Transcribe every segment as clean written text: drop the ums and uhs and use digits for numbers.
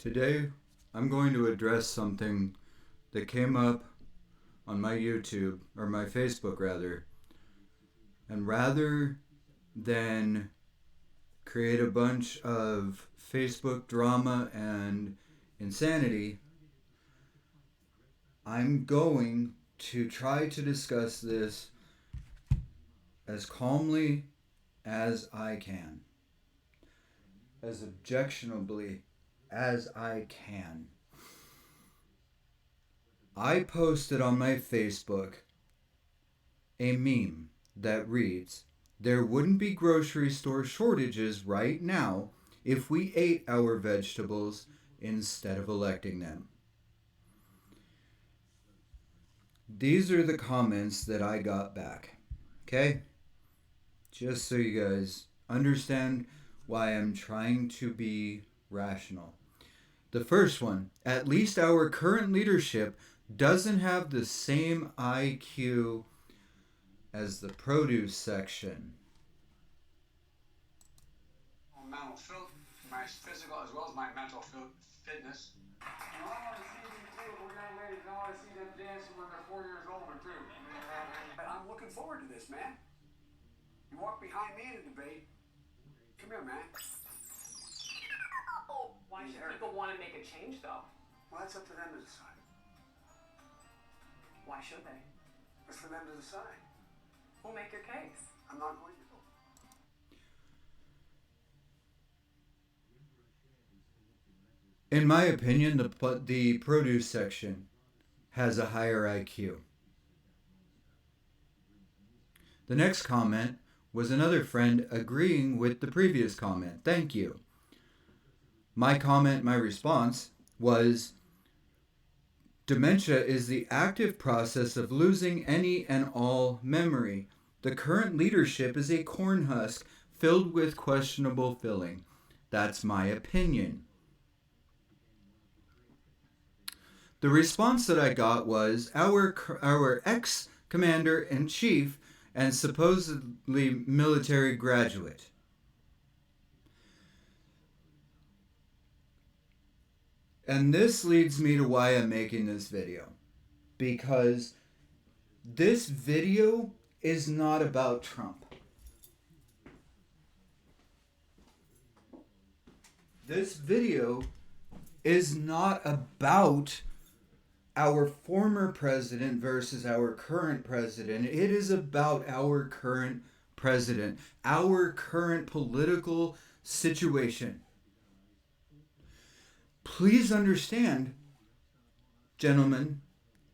Today, I'm going to address something that came up on my YouTube, or my Facebook rather, and rather than create a bunch of Facebook drama and insanity, I'm going to try to discuss this as calmly as I can, as objectionably as I can. I posted on my Facebook a meme that reads, "There wouldn't be grocery store shortages right now if we ate our vegetables instead of electing them." These are the comments that I got back. Okay? Just so you guys understand why I'm trying to be rational. The first one, at least our current leadership doesn't have the same IQ as the produce section. My physical as well as my mental fitness. I want to see these beautiful young ladies. I want to see them dancing when they're 4 years older too. I'm looking forward to this, man. You walk behind me in a debate. Come here, man. Why should people want to make a change, though? Well, that's up to them to decide. Why should they? It's for them to decide. We'll make your case. I'm not going to. In my opinion, the produce section has a higher IQ. The next comment was another friend agreeing with the previous comment. Thank you. My response was, dementia is the active process of losing any and all memory. The current leadership is a corn husk filled with questionable filling. That's my opinion. The response that I got was our ex-commander-in-chief and supposedly military graduate. And this leads me to why I'm making this video. Because this video is not about Trump. This video is not about our former president versus our current president. It is about our current president, our current political situation. Please understand, gentlemen,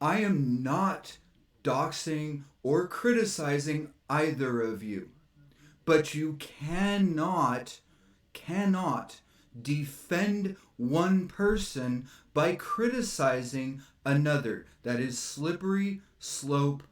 I am not doxing or criticizing either of you. But you cannot defend one person by criticizing another. That is slippery slope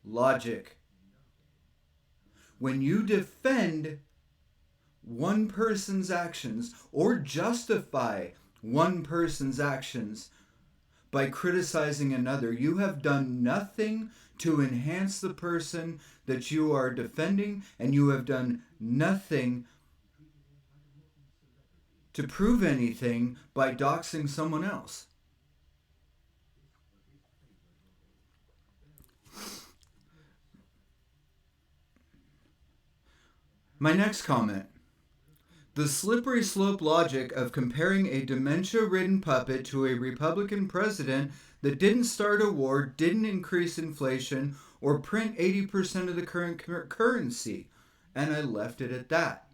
logic. When you defend one person's actions or justify one person's actions by criticizing another, you have done nothing to enhance the person that you are defending, and you have done nothing to prove anything by doxing someone else. My next comment. The slippery slope logic of comparing a dementia-ridden puppet to a Republican president that didn't start a war, didn't increase inflation, or print 80% of the current currency. And I left it at that.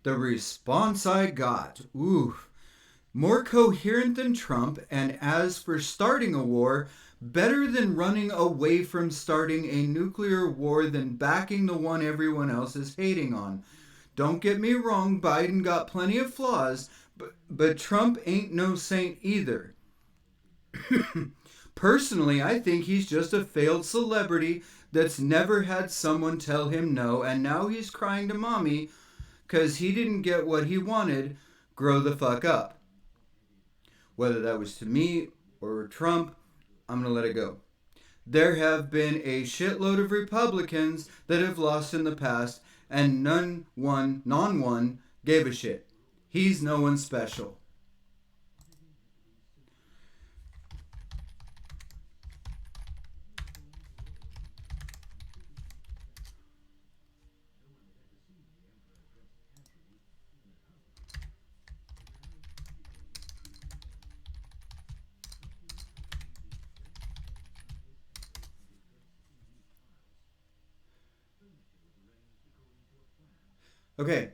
The response I got, more coherent than Trump, and as for starting a war, better than running away from starting a nuclear war than backing the one everyone else is hating on. Don't get me wrong, Biden got plenty of flaws, but Trump ain't no saint either. Personally, I think he's just a failed celebrity that's never had someone tell him no, and now he's crying to mommy because he didn't get what he wanted. Grow the fuck up. Whether that was to me or Trump, I'm going to let it go. There have been a shitload of Republicans that have lost in the past, and non one gave a shit. He's no one special. Okay,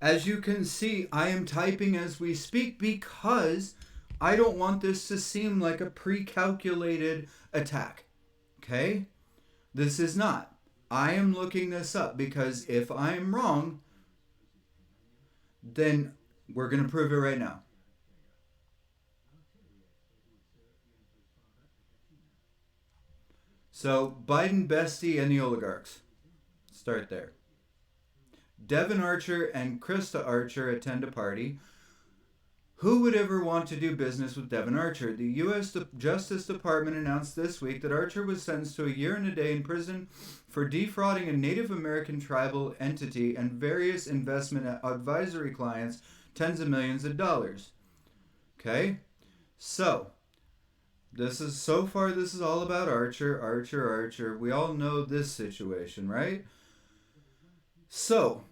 as you can see, I am typing as we speak because I don't want this to seem like a pre-calculated attack. Okay? This is not. I am looking this up because if I am wrong, then we're going to prove it right now. So, Biden bestie and the oligarchs. Start there. Devin Archer and Krista Archer attend a party. Who would ever want to do business with Devin Archer? The U.S. Justice Department announced this week that Archer was sentenced to a year and a day in prison for defrauding a Native American tribal entity and various investment advisory clients tens of millions of dollars. Okay? So, this is all about Archer. We all know this situation, right? So,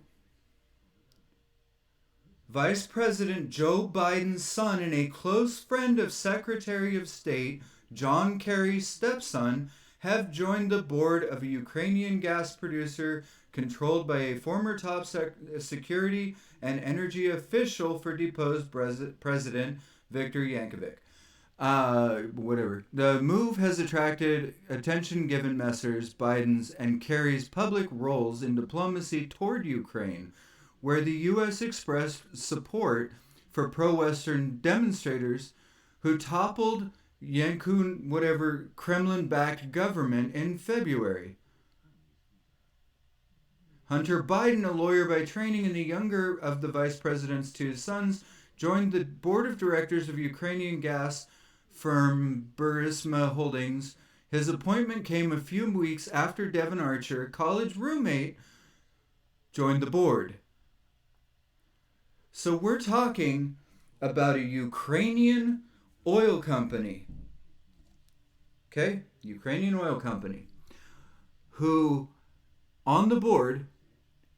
Vice President Joe Biden's son and a close friend of Secretary of State John Kerry's stepson have joined the board of a Ukrainian gas producer controlled by a former top security and energy official for deposed President Viktor Yankovic. Whatever. The move has attracted attention given Messrs. Biden's and Kerry's public roles in diplomacy toward Ukraine, where the U.S. expressed support for pro-Western demonstrators who toppled Yankun, whatever, Kremlin-backed government in February. Hunter Biden, a lawyer by training and the younger of the vice president's two sons, joined the board of directors of Ukrainian gas firm Burisma Holdings. His appointment came a few weeks after Devin Archer, a college roommate, joined the board. So we're talking about a Ukrainian oil company. Okay? Ukrainian oil company. Who, on the board,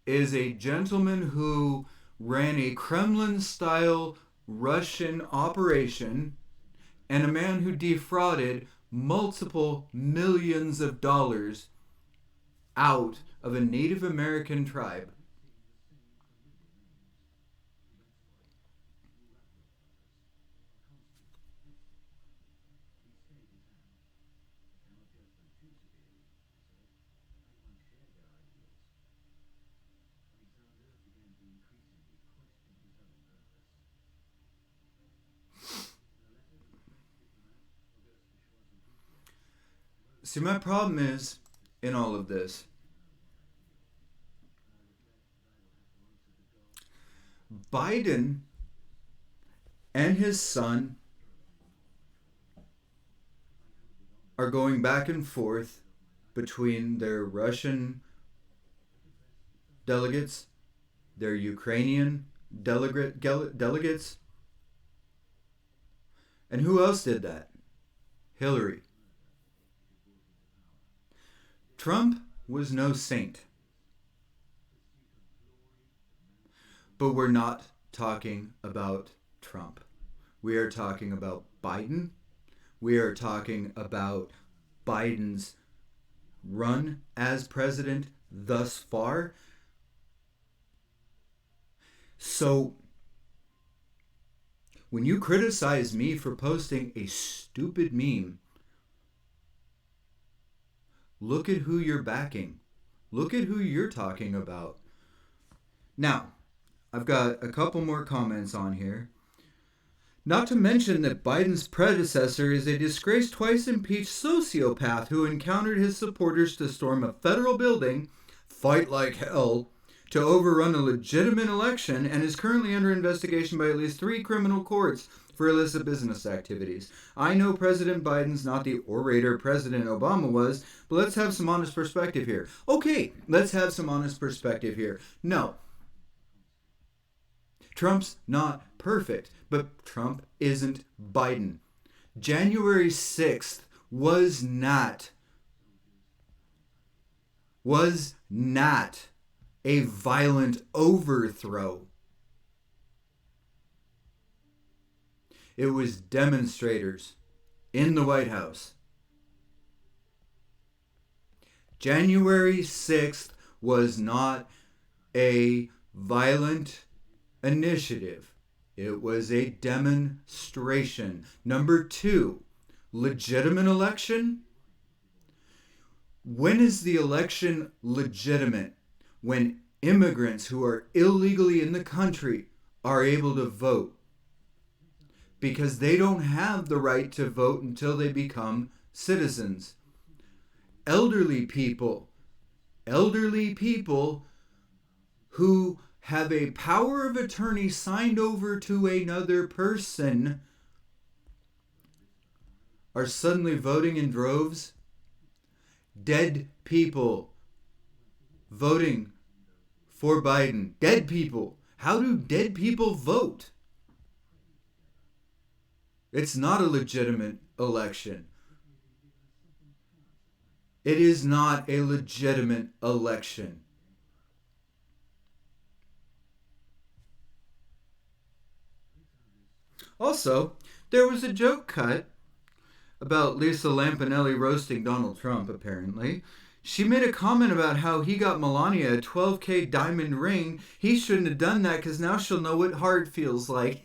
is a gentleman who ran a Kremlin-style Russian operation and a man who defrauded multiple millions of dollars out of a Native American tribe. See, my problem is, in all of this, Biden and his son are going back and forth between their Russian delegates, their Ukrainian delegates, and who else did that? Hillary. Trump was no saint. But we're not talking about Trump. We are talking about Biden. We are talking about Biden's run as president thus far. So, when you criticize me for posting a stupid meme, look at who you're backing. Look at who you're talking about. Now, I've got a couple more comments on here. Not to mention that Biden's predecessor is a disgraced, twice impeached sociopath who encountered his supporters to storm a federal building, fight like hell, to overrun a legitimate election, and is currently under investigation by at least 3 criminal courts for illicit business activities. I know President Biden's not the orator President Obama was, but let's have some honest perspective here. Okay, let's have some honest perspective here. No. Trump's not perfect, but Trump isn't Biden. January 6th was not a violent overthrow. It was demonstrators in the White House. January 6th was not a violent initiative. It was a demonstration. Number 2, legitimate election. When is the election legitimate? When immigrants who are illegally in the country are able to vote. Because they don't have the right to vote until they become citizens. Elderly people who have a power of attorney signed over to another person are suddenly voting in droves. Dead people voting for Biden. Dead people. How do dead people vote? It's not a legitimate election. It is not a legitimate election. Also, there was a joke cut about Lisa Lampanelli roasting Donald Trump, apparently. She made a comment about how he got Melania a $12K diamond ring. He shouldn't have done that because now she'll know what hard feels like.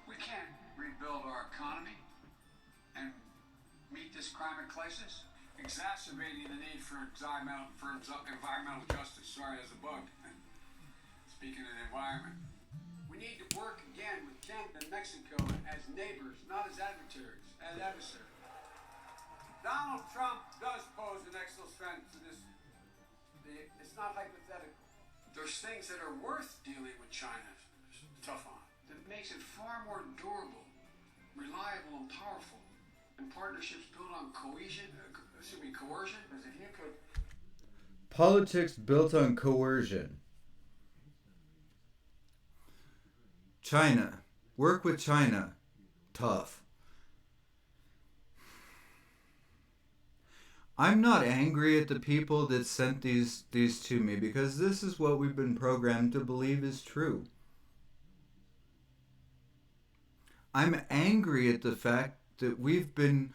We can't rebuild our economy and meet this climate crisis, exacerbating the need for environmental justice. Sorry, there's a bug. Speaking of the environment, we need to work again with Canada and Mexico as neighbors, not as adversaries. Donald Trump does pose an actual threat to this. It's not hypothetical. There's things that are worth dealing with China tough on. That makes it far more durable, reliable, and powerful. And partnerships built on coercion. Because if you could. Politics built on coercion. China. Work with China. Tough. I'm not angry at the people that sent these to me because this is what we've been programmed to believe is true. I'm angry at the fact that we've been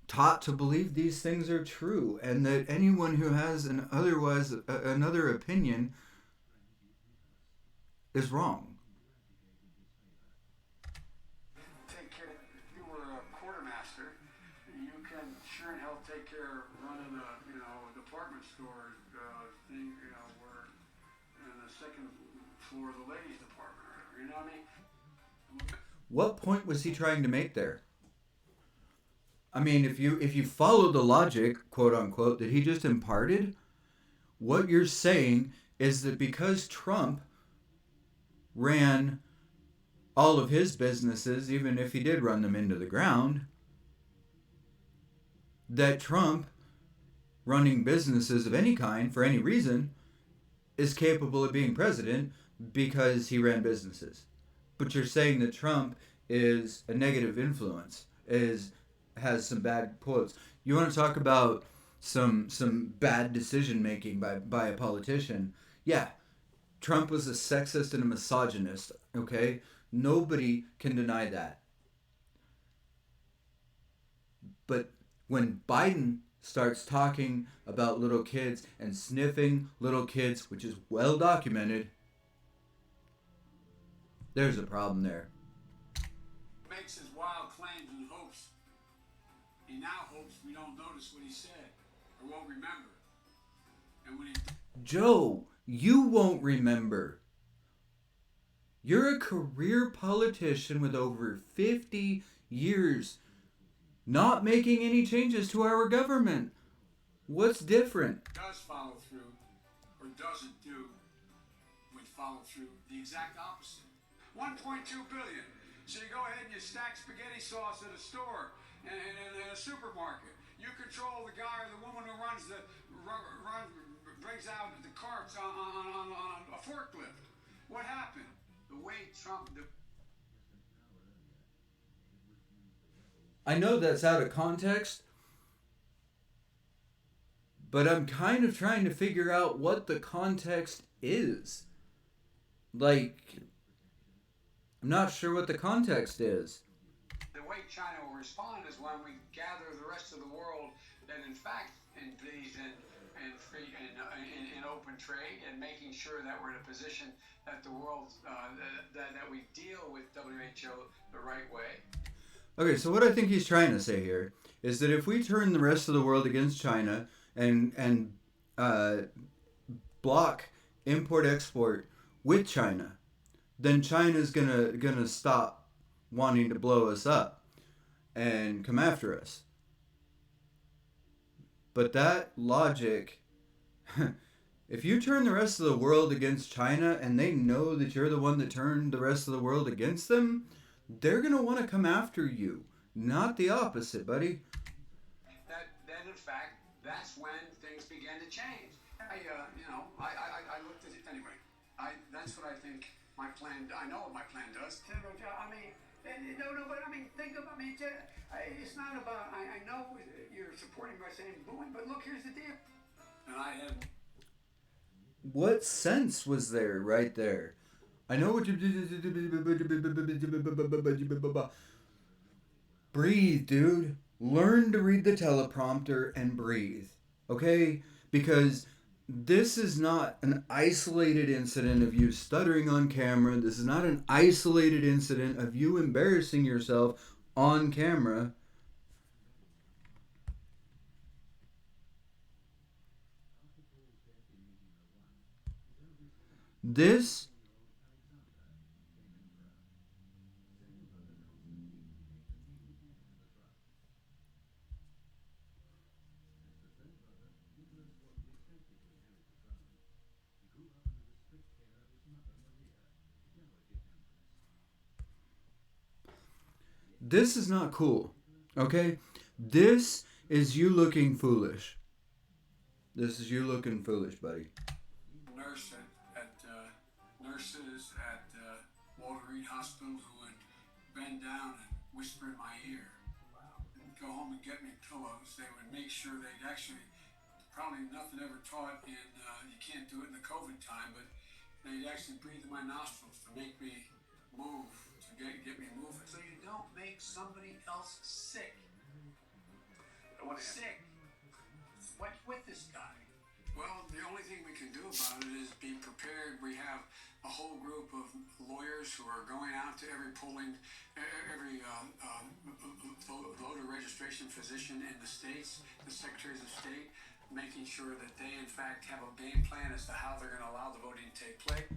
taught to believe these things are true and that anyone who has another opinion is wrong. Take care. If you were a quartermaster, you can sure in hell take care of running a department store thing, where in the second floor of the ladies department or whatever. You know what I mean? What point was he trying to make there? I mean, if you follow the logic, quote unquote, that he just imparted, what you're saying is that because Trump ran all of his businesses, even if he did run them into the ground, that Trump running businesses of any kind for any reason is capable of being president because he ran businesses. But you're saying that Trump is a negative influence, has some bad quotes. You want to talk about some bad decision making by a politician? Yeah, Trump was a sexist and a misogynist, okay? Nobody can deny that. But when Biden starts talking about little kids and sniffing little kids, which is well documented, there's a problem there. Makes his wild claims and hopes. He now hopes we don't notice what he said or won't remember. And when he Joe, you won't remember. You're a career politician with over 50 years not making any changes to our government. What's different? does follow through or doesn't do with follow through, the exact opposite. 1.2 billion. So you go ahead and you stack spaghetti sauce at a store and in a supermarket. You control the guy or the woman who brings out the carts on a forklift. What happened? The way Trump. I know that's out of context, but I'm kind of trying to figure out what the context is. Like, I'm not sure what the context is. The way China will respond is when we gather the rest of the world that, in fact, believes in free in open trade and making sure that we're in a position that the world that we deal with WHO the right way. Okay, so what I think he's trying to say here is that if we turn the rest of the world against China and uh, block import export with China, then China's gonna stop wanting to blow us up and come after us. But that logic, if you turn the rest of the world against China and they know that you're the one that turned the rest of the world against them, they're gonna want to come after you, not the opposite, buddy. That then, in fact, that's when things began to change. I looked at it anyway. That's what I think my plan. I know what my plan does. I mean, no, but I mean, think of. I mean, it's not about. I know you're supporting by saying booing, but look, here's the deal. And I had. What sense was there right there? I know what you. Breathe, dude. Learn to read the teleprompter and breathe. Okay? Because this is not an isolated incident of you stuttering on camera. This is not an isolated incident of you embarrassing yourself on camera. This this is not cool. Okay? This is you looking foolish. This is you looking foolish, buddy. Nurses at Walter Reed Hospital who would bend down and whisper in my ear. And go home and get me pillows. They would make sure they'd actually, probably nothing ever taught in, you can't do it in the COVID time, but they'd actually breathe in my nostrils to make me move, to get me moving. So you don't make somebody else sick. Sick. What's with this guy? Well, the only thing we can do about it is be prepared. We have a whole group of lawyers who are going out to every voter registration physician in the states, the secretaries of state, making sure that they, in fact, have a game plan as to how they're going to allow the voting to take place.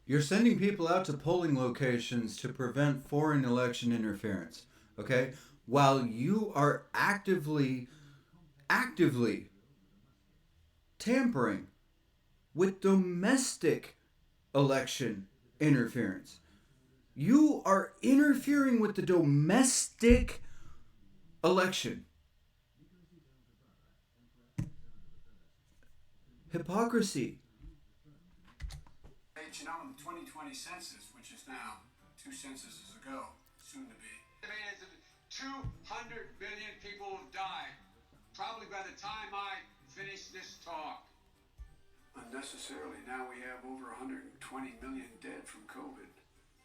You're sending people out to polling locations to prevent foreign election interference, okay? While you are actively tampering with domestic election interference. You are interfering with the domestic election. Hypocrisy. You know, in the 2020 census, which is now 2 censuses ago, soon to be. 200 million people have died, probably by the time I finish this talk. Unnecessarily, now we have over 120 million dead from COVID.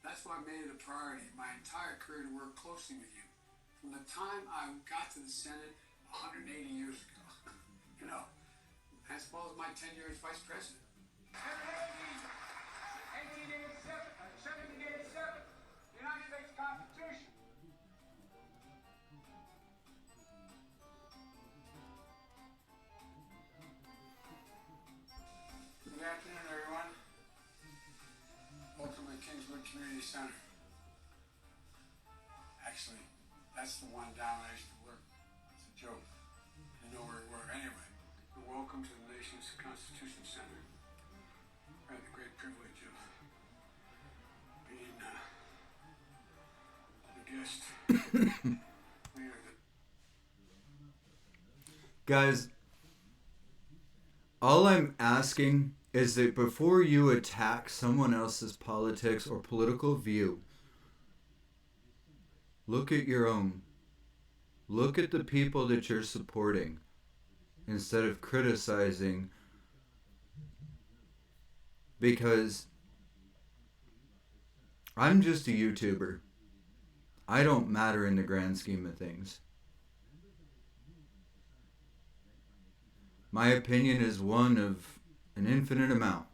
That's why I made it a priority my entire career to work closely with you. From the time I got to the Senate 180 years ago, you know, as well as my tenure as vice president. 1787, United States Constitution. Good afternoon, everyone. Welcome to Kingswood Community Center. Actually, that's the one down I used to work. It's a joke. You know where we were anyway. And welcome to the nation's Constitution Center. I had the great privilege of being the guest. Guys, all I'm asking is that before you attack someone else's politics or political view, look at your own. Look at the people that you're supporting. instead of criticizing, because I'm just a YouTuber. I don't matter in the grand scheme of things. My opinion is one of an infinite amount.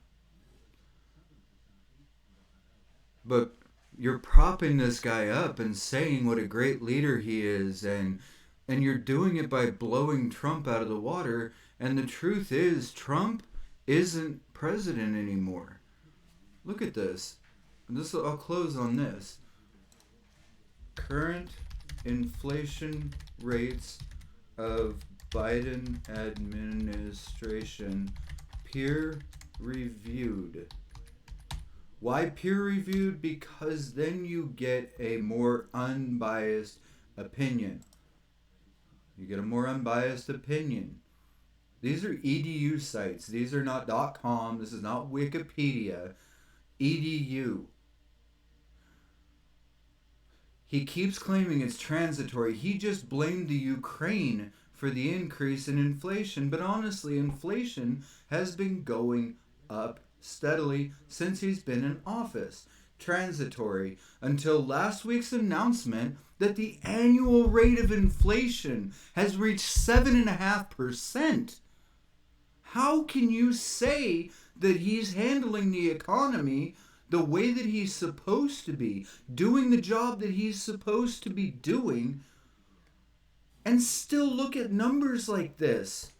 But you're propping this guy up and saying what a great leader he is, and you're doing it by blowing Trump out of the water, and the truth is Trump isn't president anymore. Look at this. I'll close on this. Current inflation rates of Biden administration peer reviewed. Why peer reviewed? Because then you get a more unbiased opinion. You get a more unbiased opinion. These are edu sites. These are not .com. This is not Wikipedia. Edu. He keeps claiming it's transitory. He just blamed the Ukraine for the increase in inflation. But honestly, inflation has been going up steadily since he's been in office. Transitory until last week's announcement that the annual rate of inflation has reached 7.5%. How can you say that he's handling the economy the way that he's supposed to be, doing the job that he's supposed to be doing, and still look at numbers like this?